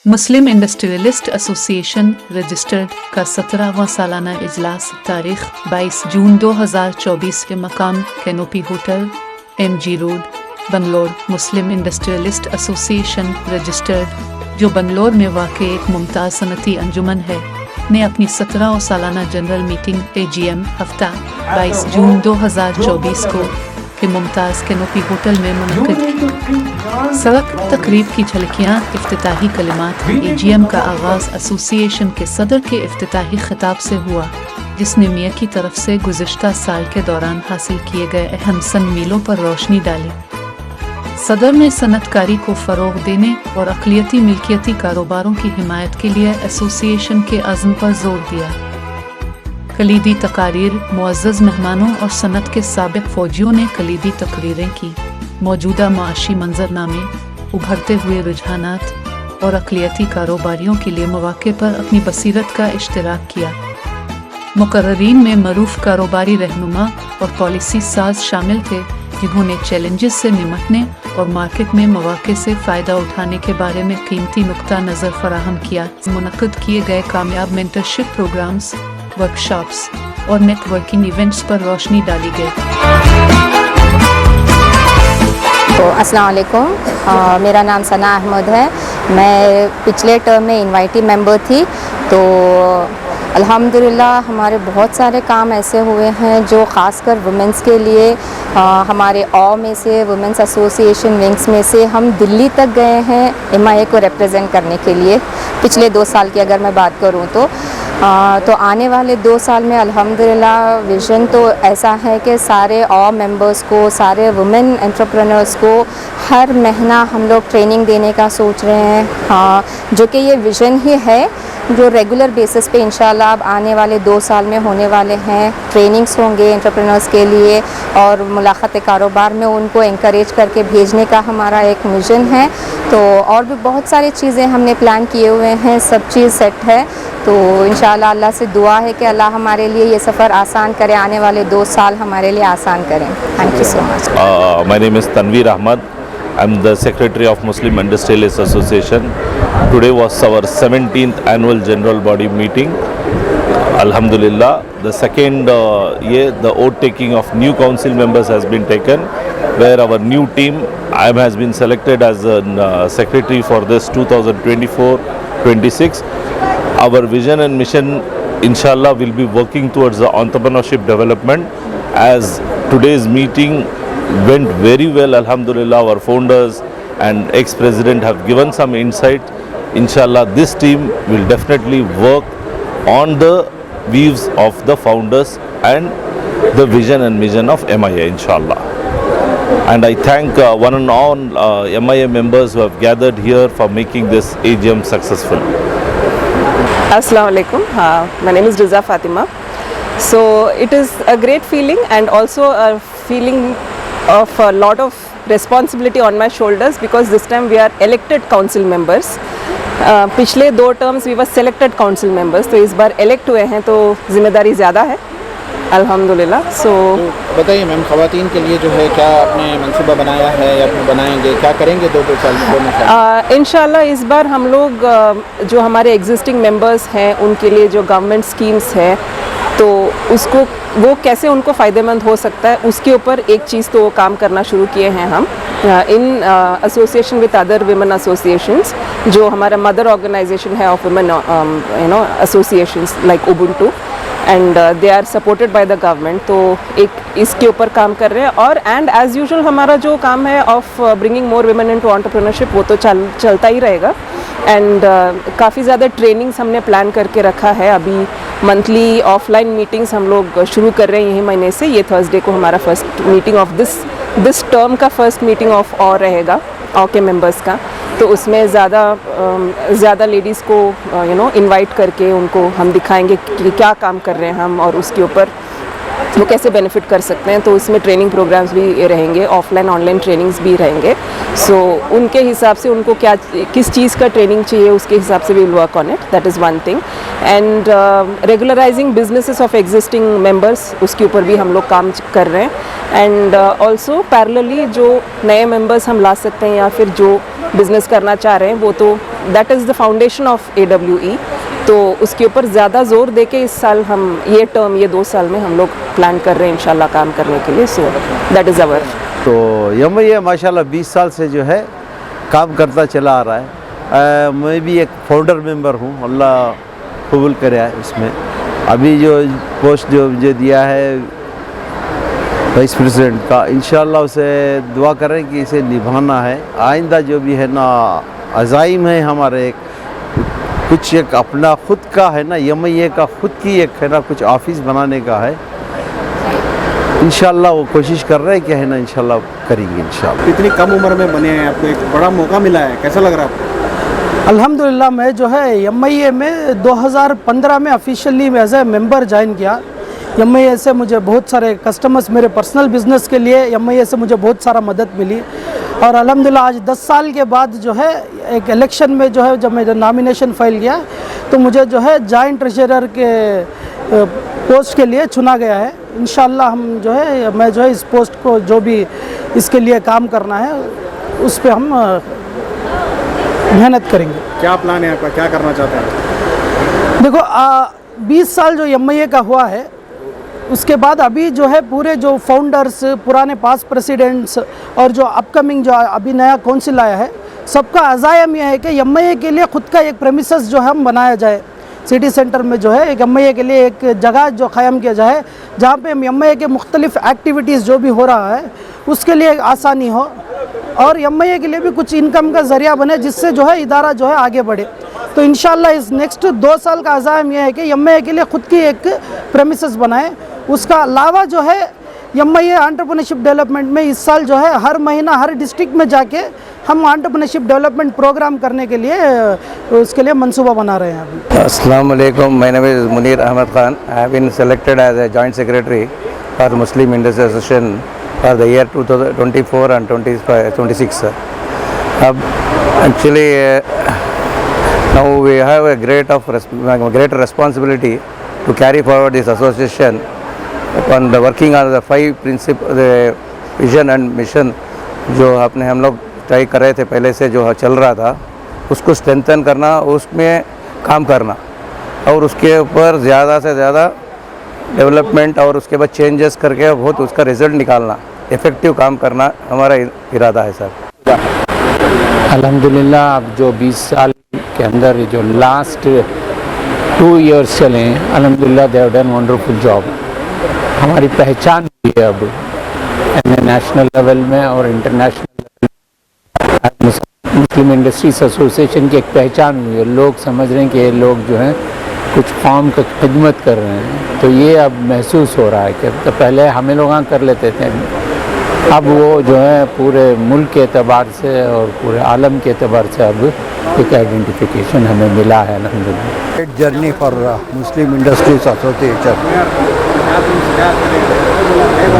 मुस्लिम industrialist association registered का 17वां सालाना इजलास तारीख 22 जून 2024 के मकाम canopy hotel MG road Bangalore. Muslim industrialist association registered जो बंगलोर में वाक़ एक मुमताज़ सनती अंजुमन है ने अपनी 17वां सालाना जनरल मीटिंग AGM हफ्ता 22 जून 2024 को के मुमताज़ कैनोपी होटल में मुनक़िद की। सड़क तकरीब की झलकियाँ, इफ्तिताही कलिमात। AGM का आगाज़ एसोसिएशन के सदर के इफ्तिताही खिताब से हुआ, जिसने मियाँ की तरफ से गुज़िश्ता साल के दौरान हासिल किए गए अहम सन मीलों पर रोशनी डाली। सदर ने सनतकारी को फ़रोग़ देने और अक़लियती मिल्कियती कारोबारों की हिमायत के लिए एसोसिएशन के अज़्म पर ज़ोर दिया। कलीदी तकारीर, मुअज़्ज़ज़ मेहमानों और सनत के साबिक़ फ़ौजियों ने कलीदी तकरीरें की। मौजूदा माशी मंजरनामे, उभरते हुए रुझानात और अक़लियती कारोबारियों के लिए मौक़े पर अपनी बसीरत का इश्तिराक किया। मुक़र्ररीन में मरूफ़ कारोबारी रहनुमा और पॉलिसी साज शामिल थे, जिन्होंने चैलेंजेस से निमटने और मार्केट में मौक़े से फ़ायदा उठाने के बारे में कीमती नुक्ता नज़र फराहम किया। मुनक़िद किए गए कामयाब मेंटरशिप प्रोग्राम्स, वर्कशॉप्स और नेटवर्किंग इवेंट्स पर रोशनी डाली गई। तो अस्सलाम वालेकुम, मेरा नाम सना अहमद है। मैं पिछले टर्म में इनवाइटी मेंबर थी। तो अल्हम्दुलिल्लाह हमारे बहुत सारे काम ऐसे हुए हैं जो ख़ासकर वुमेंस के लिए हमारे में से वुमेंस एसोसिएशन विंग्स में से हम दिल्ली तक गए हैं MIA को रिप्रेजेंट करने के लिए। पिछले 2 साल की अगर मैं बात करूं तो आने वाले 2 साल में अल्हम्दुलिल्लाह विज़न तो ऐसा है कि सारे मेंबर्स को, सारे वुमेन एंटरप्रेन्योर्स को हर महीना हम लोग ट्रेनिंग देने का सोच रहे हैं, जो कि ये विज़न ही है जो रेगुलर बेसिस पे इंशाल्लाह अब आने वाले 2 साल में होने वाले हैं। ट्रेनिंग्स होंगे एंटरप्रेन्योर्स के लिए और मुलाकात कारोबार में उनको इंकरेज करके भेजने का हमारा एक मिशन है। तो और भी बहुत सारी चीज़ें हमने प्लान किए हुए हैं, सब चीज़ सेट है। तो इंशाल्लाह अल्लाह से दुआ है कि अल्लाह हमारे लिए ये सफ़र आसान करे, आने वाले 2 साल हमारे लिए आसान करें। Thank you so much. My name is Tanveer Ahmad. I'm the Secretary of Muslim Industrialists Association. Today was our 17th annual general body meeting. Alhamdulillah, the second year the oath taking of new council members has been taken, where our new team has been selected as a secretary for this 2024-26. Our vision and mission inshallah will be working towards the entrepreneurship development. As today's meeting went very well, alhamdulillah, our founders and ex-president have given some insight. Inshallah, this team will definitely work on the views of the founders and the vision and mission of MIA, inshallah. And I thank one and all MIA members who have gathered here for making this AGM successful. Assalamu alaikum. My name is Riza Fatima. So it is a great feeling and also a feeling of a lot of responsibility on my shoulders, because this time we are elected council members. पिछले 2 terms we were selected council members, तो इस बार elect हुए हैं तो जिम्मेदारी ज़्यादा है अल्हम्दुलिल्लाह। सो बताइए मैम, ख़वातीन के लिए जो है क्या आपने मंसूबा बनाया है या फिर बनाएंगे, क्या करेंगे 2 साल में? इंशाल्लाह इस बार हम लोग जो हमारे एग्जिस्टिंग मेंबर्स हैं उनके लिए जो गवर्नमेंट स्कीम्स है तो उसको वो कैसे उनको फ़ायदेमंद हो सकता है उसके ऊपर एक चीज़ तो काम करना शुरू किए हैं हम in association with other women associations, जो हमारा मदर ऑर्गेनाइजेशन है of women associations like Ubuntu, and they are supported by the government. तो एक इसके ऊपर काम कर रहे हैं और एंड एज़ यूजुअल हमारा जो काम है of bringing more women into entrepreneurship वो तो चलता ही रहेगा। एंड काफ़ी ज़्यादा ट्रेनिंग्स हमने प्लान करके रखा है। अभी मंथली ऑफलाइन मीटिंग्स हम लोग शुरू कर रहे हैं यही महीने से। ये थर्सडे को हमारा first meeting of this term का फर्स्ट मीटिंग ऑफ के मेंबर्स का, तो उसमें ज़्यादा लेडीज़ को इनवाइट करके उनको हम दिखाएंगे कि क्या काम कर रहे हैं हम और उसके ऊपर वो कैसे बेनिफिट कर सकते हैं। तो उसमें ट्रेनिंग प्रोग्राम्स भी रहेंगे, ऑफलाइन ऑनलाइन ट्रेनिंग्स भी रहेंगे। सो उनके हिसाब से उनको क्या किस चीज़ का ट्रेनिंग चाहिए उसके हिसाब से we will work on it, that is one thing. And regularising businesses of existing members, उसके ऊपर भी हम लोग काम कर रहे हैं। एंड ऑल्सो पैरेलली जो नए मेंबर्स हम ला सकते हैं या फिर जो बिज़नेस करना चाह रहे हैं वो तो that is the foundation of AWE। तो उसके ऊपर ज़्यादा ज़ोर दे के इस साल हम ये 2 साल में हम लोग प्लान कर रहे हैं इंशाल्लाह काम करने के लिए। So that is our. तो MIA माशाल्लाह 20 साल से जो है काम करता चला आ रहा है। मैं भी एक फाउंडर मेंबर हूँ, अल्लाह कबूल करे है इसमें। अभी जो पोस्ट जो मुझे दिया है वाइस प्रेसिडेंट का, इंशाल्लाह उसे दुआ करें कि इसे निभाना है। आइंदा जो भी है ना अज़ाइम है हमारे, कुछ एक अपना खुद का है ना, MIA का खुद की एक है ना कुछ ऑफिस बनाने का है। इंशाल्लाह वो कोशिश कर रहे हैं कि है ना, इंशाल्लाह करेंगे इंशाल्लाह। इतनी कम उम्र में बने हैं, आपको एक बड़ा मौका मिला है, कैसा लग रहा है आपको? अल्हम्दुलिल्लाह मैं जो है MIA में 2015 में officially as a member join किया। MIA से मुझे बहुत सारे कस्टमर्स, मेरे पर्सनल बिजनेस के लिए MIA से मुझे बहुत सारा मदद मिली। और अल्हम्दुलिल्लाह आज 10 साल के बाद जो है एक इलेक्शन में जो है जब मैं नॉमिनेशन फाइल किया तो मुझे जो है जॉइंट ट्रेजरर के पोस्ट के लिए चुना गया है। इंशाल्लाह हम जो है मैं जो है इस पोस्ट को जो भी इसके लिए काम करना है उस पे हम मेहनत करेंगे। क्या प्लान है आपका, क्या करना चाहते हैं? देखो 20 साल जो MIA का हुआ है उसके बाद अभी जो है पूरे जो फाउंडर्स, पुराने पास्ट प्रेसिडेंट्स और जो अपकमिंग जो अभी नया काउंसिल आया है, सबका अज़ायम यह है कि MIA के लिए ख़ुद का एक प्रेमिसेस जो है हम बनाया जाए। सिटी सेंटर में जो है एक MIA के लिए एक जगह जो क़ायम किया जाए जहाँ पे MIA के मुख्तलिफ़ एक्टिविटीज़ जो भी हो रहा है उसके लिए आसानी हो और MIA के लिए भी कुछ इनकम का ज़रिया बने जिससे जो है इदारा जो है आगे बढ़े। तो इंशाल्लाह इस नेक्स्ट 2 साल का अज़ायम यह है कि MIA के लिए ख़ुद की एक प्रेमिसेस बनाए। उसका अलावा जो है MIA एंटरप्रेन्योरशिप डेवलपमेंट में इस साल जो है हर महीना हर डिस्ट्रिक्ट में जाके हम एंटरप्रेन्योरशिप डेवलपमेंट प्रोग्राम करने के लिए उसके लिए मंसूबा बना रहे हैं अभी। अस्सलाम वालेकुम, my name is Munir Ahmed Khan. I have been selected as a joint secretary for Muslim industry association for the year 2024 and 26. अब actually now we have a greater responsibility to carry forward this association upon the working on the 5 principles, the vision and mission जो अपने हम लोग try कर रहे थे पहले से जो चल रहा था उसको स्ट्रेंथन करना, उसमें काम करना और उसके ऊपर ज़्यादा से ज़्यादा डेवलपमेंट और उसके बाद चेंजेस करके बहुत उसका रिजल्ट निकालना, इफ़ेक्टिव काम करना हमारा इरादा है सर। अल्हम्दुलिल्लाह अब जो 20 साल के अंदर जो लास्ट 2 years चले हैं, अल्हम्दुलिल्लाह they have done wonderful job. हमारी पहचान हुई है अब नेशनल लेवल में और इंटरनेशनल लेवल। मुस्लिम इंडस्ट्रीज एसोसिएशन की एक पहचान हुई है, लोग समझ रहे हैं कि ये लोग जो हैं कुछ कौम की खिदमत कर रहे हैं। तो ये अब महसूस हो रहा है कि तो पहले हमें लोग कर लेते थे, अब वो जो है पूरे मुल्क के एतबार से और पूरे आलम के एतबार से अब एक आइडेंटिफिकेशन हमें मिला है अल्हम्दुलिल्लाह। Great journey for Muslim industries association,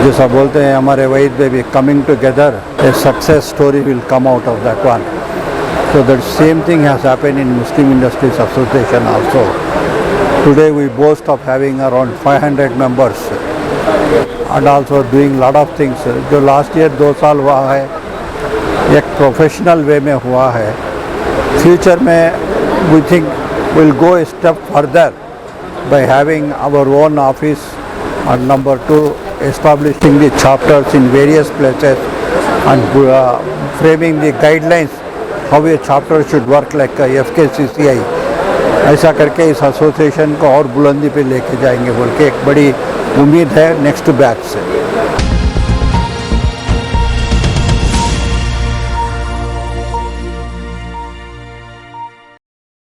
जैसा बोलते हैं हमारे वहीद में भी, coming together a success story will come out of that one. So the same thing has happened in Muslim Industries Association also. Today we boast of having around 500 members and also doing lot of things. जो last year 2 साल हुआ है एक professional way में हुआ है। Future में we think we'll go a step further by having our own office, and number 2 establishing the chapters in various places and framing the guidelines how a chapter should work like FKCCI। ऐसा करके इस association को और बुलंदी पे लेके जाएंगे बोल के एक बड़ी उम्मीद है नेक्स्ट बैच से।